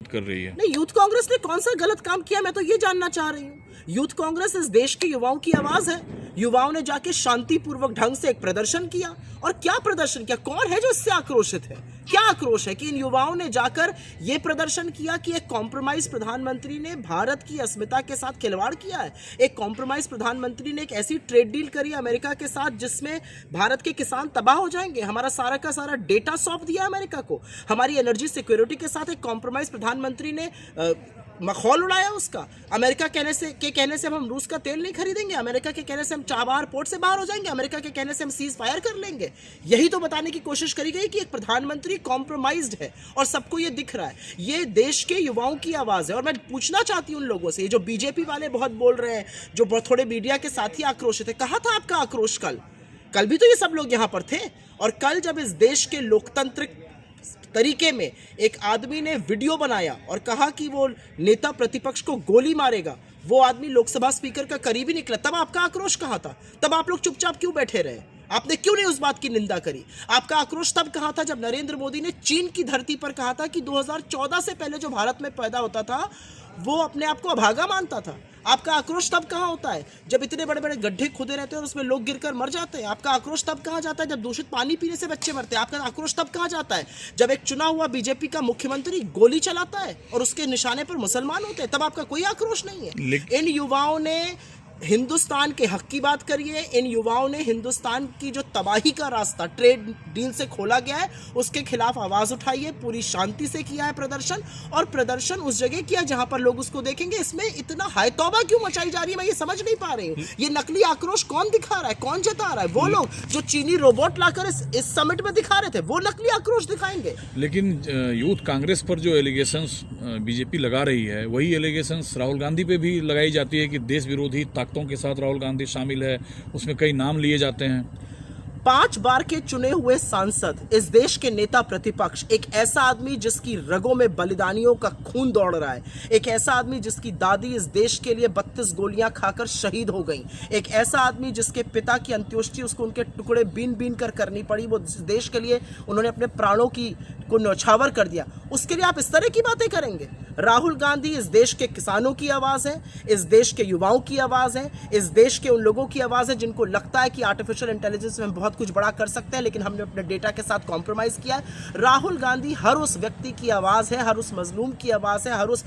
कर रही है। नहीं, यूथ कांग्रेस ने कौन सा गलत काम किया, मैं तो ये जानना चाह रही हूँ। यूथ कांग्रेस इस देश के युवाओं की आवाज है। युवाओं ने जाके शांतिपूर्वक ढंग से एक प्रदर्शन किया। और क्या प्रदर्शन किया? कौन है जो इससे आक्रोशित है? क्या आक्रोश है कि इन युवाओं ने जाकर यह प्रदर्शन किया कि एक कॉम्प्रोमाइज प्रधानमंत्री ने भारत की अस्मिता के साथ खिलवाड़ किया है। एक कॉम्प्रोमाइज प्रधानमंत्री ने एक ऐसी ट्रेड डील करी अमेरिका के साथ जिसमें भारत के किसान तबाह हो जाएंगे। हमारा सारा का सारा डेटा सौंप दिया अमेरिका को। हमारी एनर्जी सिक्योरिटी के साथ एक कॉम्प्रोमाइज प्रधानमंत्री ने मखौल उड़ाया उसका। अमेरिका कहने से हम रूस का तेल नहीं खरीदेंगे, अमेरिका के कहने से हम चाबहार पोर्ट से बाहर हो जाएंगे, अमेरिका के कहने से हम सीज फायर कर लेंगे। यही तो बताने की कोशिश करी गई कि एक प्रधानमंत्री कॉम्प्रोमाइज्ड है और सबको ये दिख रहा है। ये देश के युवाओं की आवाज है। और मैं पूछना चाहती हूँ उन लोगों से, जो बीजेपी वाले बहुत बोल रहे हैं, जो थोड़े मीडिया के साथ ही आक्रोशित है, कहाँ था आपका आक्रोश कल भी तो ये सब लोग यहाँ पर थे। और कल जब इस देश के लोकतांत्रिक तरीके में एक आदमी ने वीडियो बनाया और कहा कि वो नेता प्रतिपक्ष को गोली मारेगा, वो आदमी लोकसभा स्पीकर का करीबी निकला, तब आपका आक्रोश कहाँ था? तब आप लोग चुपचाप क्यों बैठे रहे? आपने क्यों नहीं उस बात की निंदा करी? आपका आक्रोश तब कहाँ था जब नरेंद्र मोदी ने चीन की धरती पर कहा था कि 2014 से पहले जो भारत में पैदा होता था वो अपने आप को अभागा मानता था। आपका आक्रोश तब कहाँ होता है जब इतने बड़े बड़े गड्ढे खोदे रहते हैं और उसमें लोग गिरकर मर जाते हैं? आपका आक्रोश तब कहाँ जाता है जब दूषित पानी पीने से बच्चे मरते हैं? आपका आक्रोश तब कहाँ जाता है जब एक चुना हुआ बीजेपी का मुख्यमंत्री गोली चलाता है और उसके निशाने पर मुसलमान होते हैं? तब आपका कोई आक्रोश नहीं है। इन युवाओं ने हिंदुस्तान के हक की बात करिए। इन युवाओं ने हिंदुस्तान की जो तबाही का रास्ता ट्रेड डील से खोला गया है उसके खिलाफ आवाज उठाई है। पूरी शांति से किया है प्रदर्शन, और प्रदर्शन उस जगह किया जहां पर लोग उसको देखेंगे। इसमें इतना हाय तौबा क्यों मचाई जा रही है, मैं ये समझ नहीं पा रही हूँ। ये नकली आक्रोश कौन दिखा रहा है, कौन जता रहा है? वो लोग जो चीनी रोबोट लाकर इस समिट में दिखा रहे थे, वो नकली आक्रोश दिखाएंगे। लेकिन यूथ कांग्रेस पर जो एलिगेशंस बीजेपी लगा रही है, वही एलिगेशंस राहुल गांधी पे भी लगाई जाती है कि देश विरोधी ताकतों के साथ राहुल गांधी शामिल है। उसमें कई नाम लिए जाते हैं। 5 बार के चुने हुए सांसद, इस देश के नेता प्रतिपक्ष, एक ऐसा आदमी जिसकी रगों में बलिदानियों का खून दौड़ रहा है, एक ऐसा आदमी जिसकी दादी इस देश के लिए 32 गोलियां खाकर शहीद हो गई, एक ऐसा आदमी जिसके पिता की अंत्योष्टि उसको उनके टुकड़े बीन बीन कर करनी पड़ी, वो देश के लिए उन्होंने अपने प्राणों को न्यौछावर कर दिया, उसके लिए आप इस तरह की बातें करेंगे? राहुल गांधी इस देश के किसानों की आवाज है, इस देश के युवाओं की आवाज है, इस देश के उन लोगों की आवाज है जिनको लगता है कि आर्टिफिशियल इंटेलिजेंस में बहुत कुछ बड़ा कर सकते हैं लेकिन हमने अपने डेटा के साथ कॉम्प्रोमाइज किया है। राहुल गांधी हर उस व्यक्ति की आवाज है, हर उस मजलूम की आवाज है, हर उस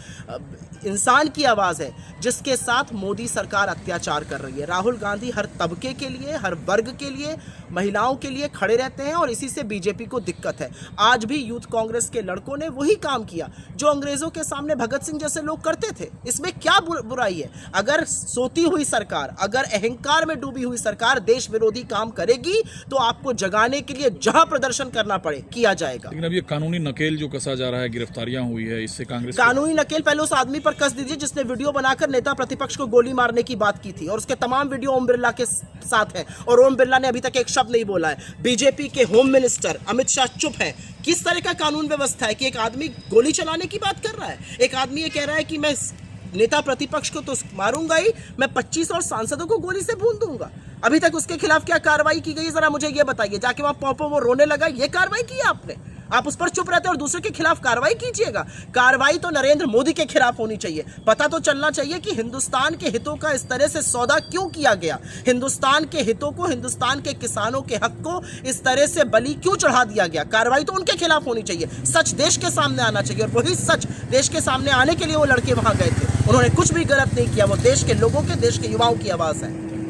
इंसान की आवाज है जिसके साथ मोदी सरकार अत्याचार कर रही है। राहुल गांधी हर तबके के लिए, हर वर्ग के लिए, महिलाओं के लिए खड़े रहते हैं और इसी से बीजेपी को दिक्कत है। आज भी यूथ कांग्रेस के लड़कों ने वही काम किया जो अंग्रेजों के सामने भगत सिंह जैसे लोग करते थे। इसमें क्या बुराई है? अगर सोती हुई सरकार, अगर अहंकार में डूबी हुई सरकार देश विरोधी काम करेगी तो आपको जगाने के लिए जहां प्रदर्शन करना पड़े किया जाएगा। लेकिन अब ये कानूनी नकेल जो कसा जा रहा है, गिरफ्तारियां हुई है, इससे कांग्रेस कानूनी नकेल पहले उस आदमी पर कस दीजिए जिसने वीडियो बनाकर नेता प्रतिपक्ष को गोली मारने की बात की थी, और उसके तमाम वीडियो ओम बिरला के साथ है और ओम बिरला ने अभी तक एक शब्द नहीं बोला है। बीजेपी के होम मिनिस्टर अमित शाह चुप है। किस तरह का कानून व्यवस्था है कि एक आदमी गोली चलाने की बात कर रहा है? एक आदमी ये कह रहा है कि मैं नेता प्रतिपक्ष को तो मारूंगा ही, मैं 25 और सांसदों को गोली से भून दूंगा। अभी तक उसके खिलाफ क्या कार्रवाई की गई, जरा मुझे ये बताइए। जाके वहां पॉपो वो रोने लगा, ये कार्रवाई की आपने? आप उस पर चुप रहते और दूसरे के खिलाफ कार्रवाई कीजिएगा। कार्रवाई तो नरेंद्र मोदी के खिलाफ होनी चाहिए। पता तो चलना चाहिए कि हिंदुस्तान के हितों का इस तरह से सौदा क्यों किया गया, हिंदुस्तान के हितों को, हिंदुस्तान के किसानों के हक को इस तरह से बलि क्यों चढ़ा दिया गया। कार्रवाई तो उनके खिलाफ होनी चाहिए। सच देश के सामने आना चाहिए और वही सच देश के सामने आने के लिए वो लड़के वहां गए थे। उन्होंने कुछ भी गलत नहीं किया। वो देश के लोगों के, देश के युवाओं की आवाज है।